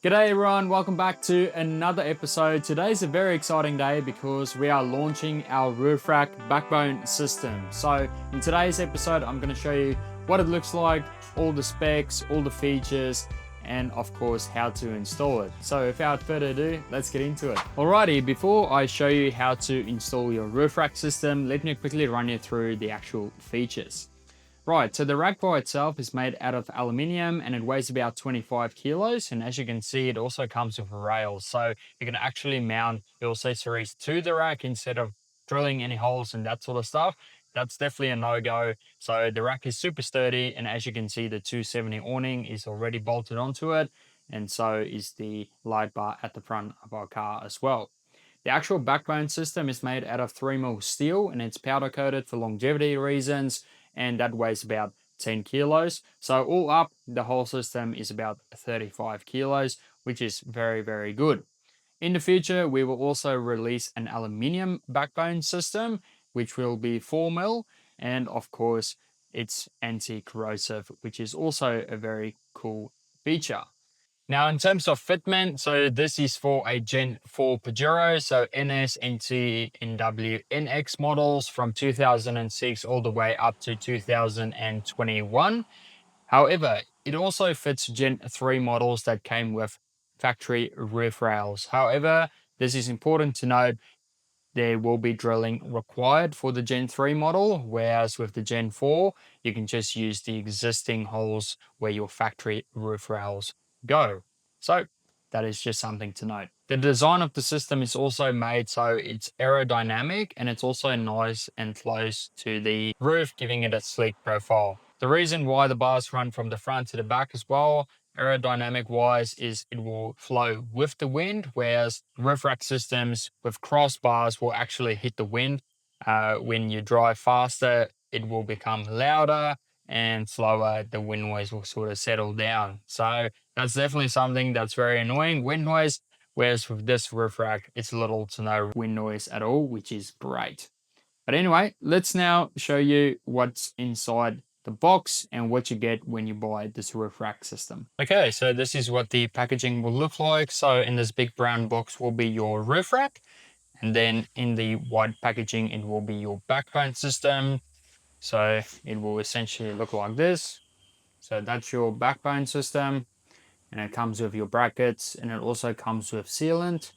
G'day everyone, welcome back to another episode. Today's a very exciting day because we are launching our roof rack backbone system. So in today's episode, I'm going to show you what it looks like, all the specs, all the features, and of course how to install it. So without further ado, let's get into it. Alrighty, before I show you how to install your roof rack system, let me quickly run you through the actual features. Right, so the rack by itself is made out of aluminium and it weighs about 25 kilos. And as you can see, it also comes with rails. So you can actually mount your accessories to the rack instead of drilling any holes and that sort of stuff. That's definitely a no-go. So the rack is super sturdy. And as you can see, the 270 awning is already bolted onto it. And so is the light bar at the front of our car as well. The actual backbone system is made out of 3mm steel and it's powder coated for longevity reasons, and that weighs about 10 kilos. So all up, the whole system is about 35 kilos, which is very, very good. In the future, we will also release an aluminium backbone system, which will be 4mm, and of course, it's anti-corrosive, which is also a very cool feature. Now, in terms of fitment, so this is for a Gen 4 Pajero, so NS, NT, NW, NX models from 2006 all the way up to 2021. However, it also fits Gen 3 models that came with factory roof rails. However, this is important to note, there will be drilling required for the Gen 3 model, whereas with the Gen 4, you can just use the existing holes where your factory roof rails go. So that is just something to note. The design of the system is also made so it's aerodynamic and it's also nice and close to the roof, giving it a sleek profile. The reason why the bars run from the front to the back as well, aerodynamic wise, is it will flow with the wind, whereas roof rack systems with crossbars will actually hit the wind. When you drive faster, it will become louder, and slower, the wind noise will sort of settle down. So that's definitely something that's very annoying, wind noise. Whereas with this roof rack, it's little to no wind noise at all, which is great. But anyway, let's now show you what's inside the box and what you get when you buy this roof rack system. Okay, so this is what the packaging will look like. So in this big brown box will be your roof rack. And then in the white packaging, it will be your backbone system. So it will essentially look like this. So that's your backbone system. And it comes with your brackets and it also comes with sealant,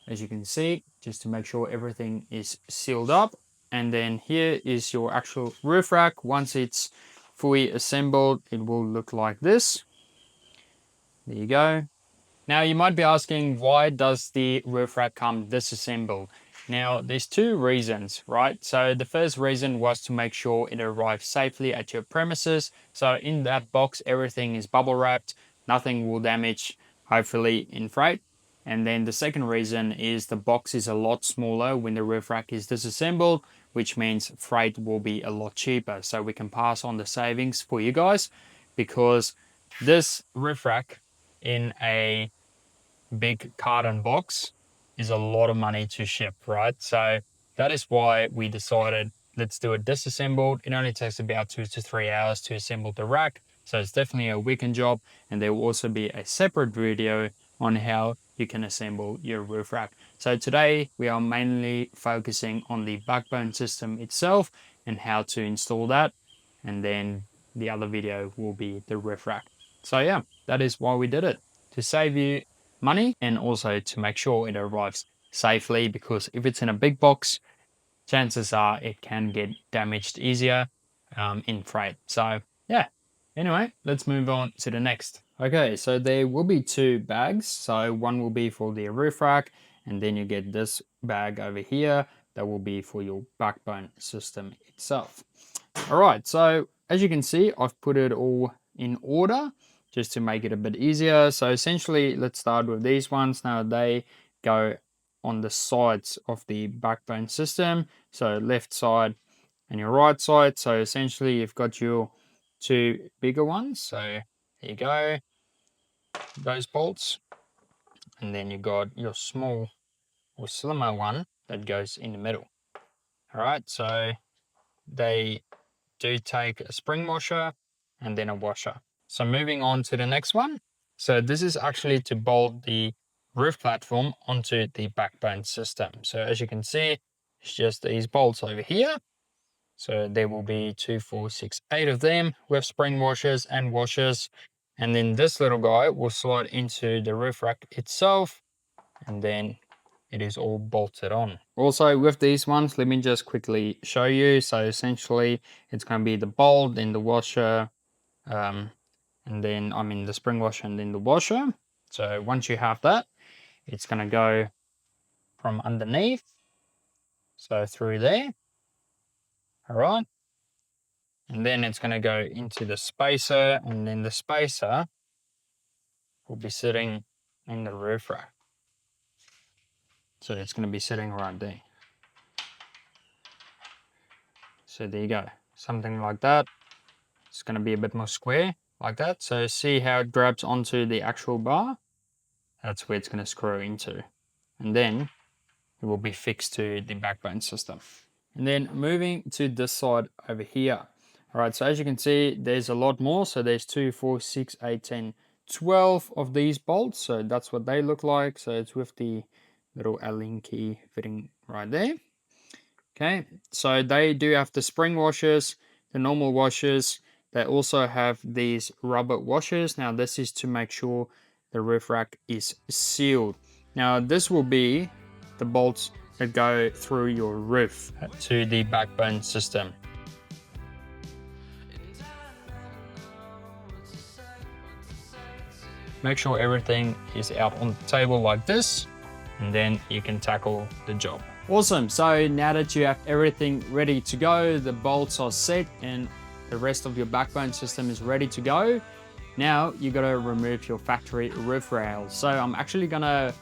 as you can see, just to make sure everything is sealed up. And then here is your actual roof rack. Once it's fully assembled, it will look like this. There you go. Now you might be asking, why does the roof rack come disassembled? Now there's two reasons, right? So the first reason was to make sure it arrives safely at your premises. So in that box, everything is bubble wrapped, nothing will damage, hopefully, in freight. And then the second reason is the box is a lot smaller when the roof rack is disassembled, which means freight will be a lot cheaper. So we can pass on the savings for you guys, because this roof rack in a big carton box is a lot of money to ship, right? So that is why we decided, let's do it disassembled. It only takes about 2 to 3 hours to assemble the rack. So it's definitely a weekend job. And there will also be a separate video on how you can assemble your roof rack. So today we are mainly focusing on the backbone system itself and how to install that. And then the other video will be the roof rack. So yeah, that is why we did it, to save you money and also to make sure it arrives safely, because if it's in a big box, chances are it can get damaged easier in freight. So yeah, anyway, let's move on to the next. Okay, so there will be two bags. So one will be for the roof rack, and then you get this bag over here that will be for your backbone system itself. All right, so as you can see, I've put it all in order just to make it a bit easier. So essentially, let's start with these ones. Now they go on the sides of the backbone system. So left side and your right side. So essentially you've got your two bigger ones. So here you go, those bolts. And then you got your small or slimmer one that goes in the middle. All right, so they do take a spring washer and then a washer. So moving on to the next one. So this is actually to bolt the roof platform onto the backbone system. So as you can see, it's just these bolts over here. So there will be 2, 4, 6, 8 of them with spring washers and washers. And then this little guy will slide into the roof rack itself, and then it is all bolted on. Also with these ones, let me just quickly show you. So essentially it's going to be the bolt, then the washer, and then the spring washer and then the washer. So once you have that, it's going to go from underneath, so through there. All right. And then it's going to go into the spacer, and then the spacer will be sitting in the roof rack. So it's going to be sitting right there. So there you go, something like that. It's going to be a bit more square like that. So see how it grabs onto the actual bar? That's where it's going to screw into. And then it will be fixed to the backbone system. And then moving to this side over here. All right, so as you can see, there's a lot more. So there's 2, 4, 6, 8, 10, 12 of these bolts. So that's what they look like. So it's with the little Allen key fitting right there. Okay, so they do have the spring washers, the normal washers. They also have these rubber washers. Now this is to make sure the roof rack is sealed. Now this will be the bolts that go through your roof to the backbone system. Make sure everything is out on the table like this, and then you can tackle the job. Awesome, so now that you have everything ready to go, the bolts are set and the rest of your backbone system is ready to go. Now you gotta remove your factory roof rails. So I'm actually gonna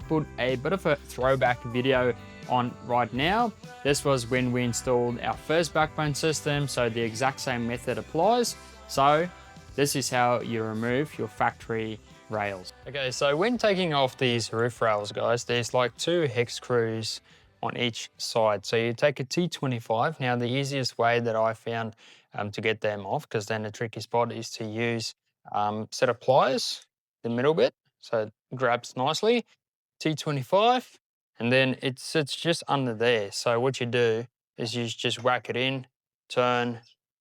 put a bit of a throwback video on right now. This was when we installed our first backbone system, so the exact same method applies. So this is how you remove your factory rails. Okay, so when taking off these roof rails, guys, there's like 2 hex screws on each side. So you take a T25. Now the easiest way that I found to get them off, because then the tricky spot is to use set of pliers, the middle bit, so it grabs nicely. T25, and then it sits just under there. So what you do is you just whack it in, turn,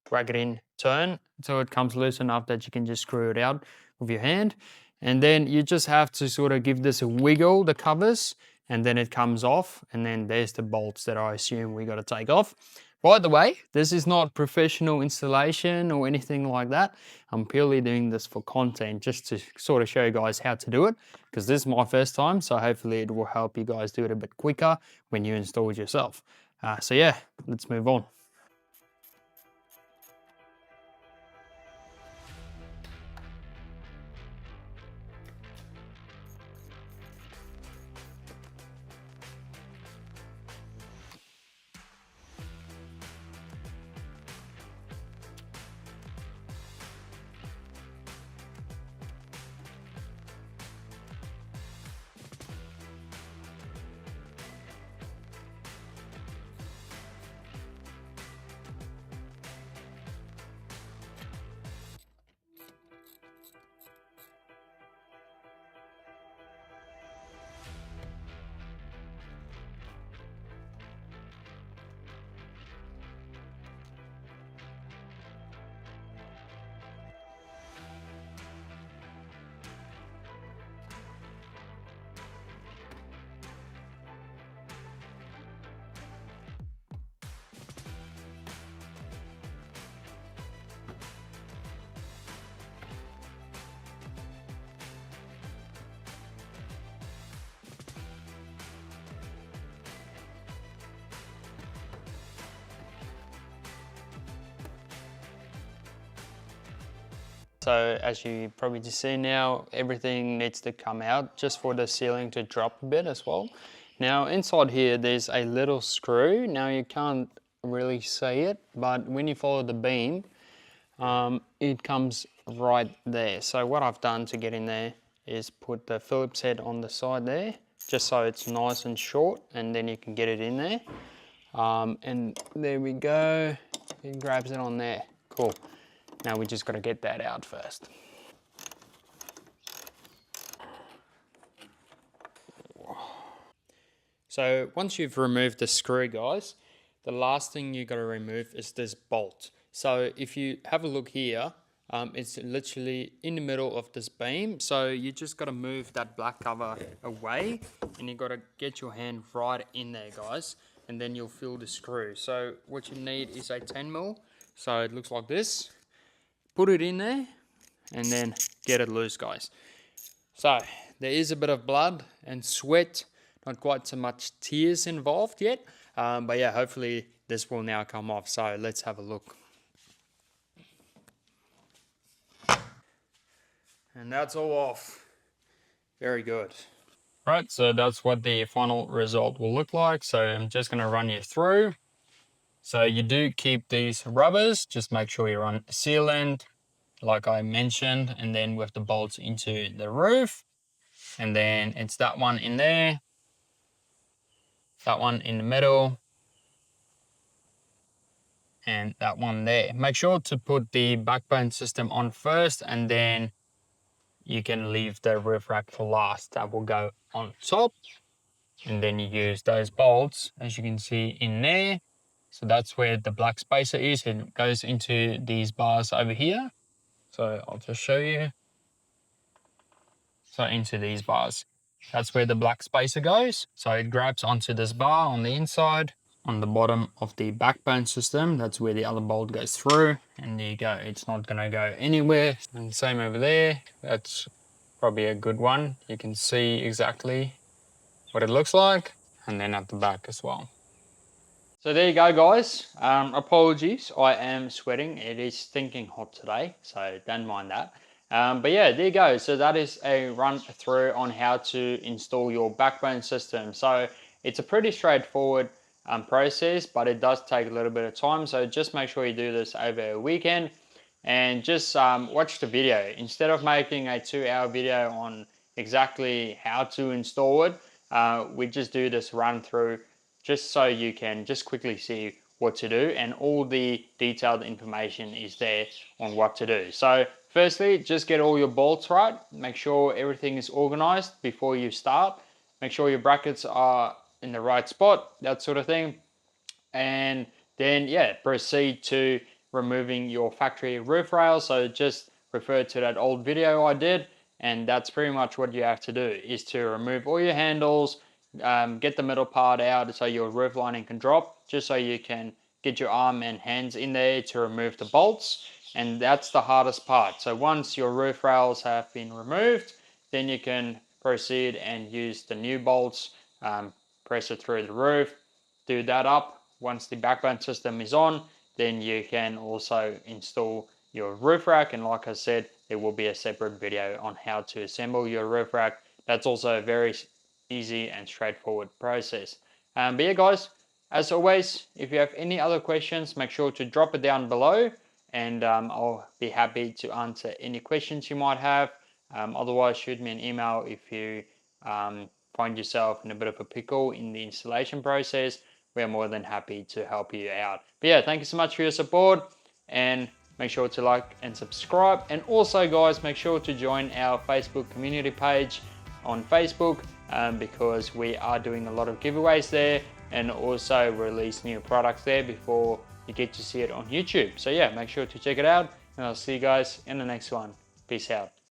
whack it in, turn, until it comes loose enough that you can just screw it out with your hand. And then you just have to sort of give this a wiggle, the covers, and then it comes off, and then there's the bolts that I assume we got to take off. By the way, this is not professional installation or anything like that. I'm purely doing this for content, just to sort of show you guys how to do it, because this is my first time, so hopefully it will help you guys do it a bit quicker when you install it yourself. So yeah, let's move on. So as you probably just see now, everything needs to come out just for the ceiling to drop a bit as well. Now inside here, there's a little screw. Now you can't really see it, but when you follow the beam, it comes right there. So what I've done to get in there is put the Phillips head on the side there, just so it's nice and short, and then you can get it in there. And there we go, it grabs it on there, cool. Now we just got to get that out first. So once you've removed the screw, guys, the last thing you got to remove is this bolt. So if you have a look here, it's literally in the middle of this beam. So you just got to move that black cover away, and you got to get your hand right in there, guys, and then you'll feel the screw. So what you need is a 10mm. So it looks like this. Put it in there and then get it loose, guys. So there is a bit of blood and sweat, not quite so much tears involved yet, but yeah, hopefully this will now come off. So let's have a look. And that's all off. Very good. Right, so that's what the final result will look like. So I'm just going to run you through. So you do keep these rubbers, just make sure you run sealant, like I mentioned, and then with the bolts into the roof. And then it's that one in there, that one in the middle, and that one there. Make sure to put the backbone system on first, and then you can leave the roof rack for last. That will go on top, and then you use those bolts, as you can see in there. So that's where the black spacer is. It goes into these bars over here. So I'll just show you. So into these bars. That's where the black spacer goes. So it grabs onto this bar on the inside. On the bottom of the backbone system, that's where the other bolt goes through. And there you go, it's not gonna go anywhere. And same over there, that's probably a good one. You can see exactly what it looks like. And then at the back as well. So there you go, guys. Apologies, I am sweating. It is stinking hot today, so don't mind that. But yeah, there you go. So that is a run through on how to install your backbone system. So it's a pretty straightforward process, but it does take a little bit of time. So just make sure you do this over a weekend and just watch the video. Instead of making a 2-hour video on exactly how to install it, we just do this run through just so you can just quickly see what to do, and all the detailed information is there on what to do. So firstly, just get all your bolts right. Make sure everything is organized before you start. Make sure your brackets are in the right spot, that sort of thing. And then yeah, proceed to removing your factory roof rail. So just refer to that old video I did, and that's pretty much what you have to do, is to remove all your handles, get the middle part out so your roof lining can drop, just so you can get your arm and hands in there to remove the bolts. And that's the hardest part. So once your roof rails have been removed, then you can proceed and use the new bolts, press it through the roof, do that up. Once the backbone system is on, then you can also install your roof rack. And like I said, there will be a separate video on how to assemble your roof rack. That's also a very easy and straightforward process. But yeah, guys, as always, if you have any other questions, make sure to drop it down below, and I'll be happy to answer any questions you might have. Otherwise, shoot me an email if you find yourself in a bit of a pickle in the installation process. We're more than happy to help you out. But yeah, thank you so much for your support, and make sure to like and subscribe. And also, guys, make sure to join our Facebook community page on Facebook, because we are doing a lot of giveaways there, and also release new products there before you get to see it on YouTube. So yeah, make sure to check it out, and I'll see you guys in the next one. Peace out.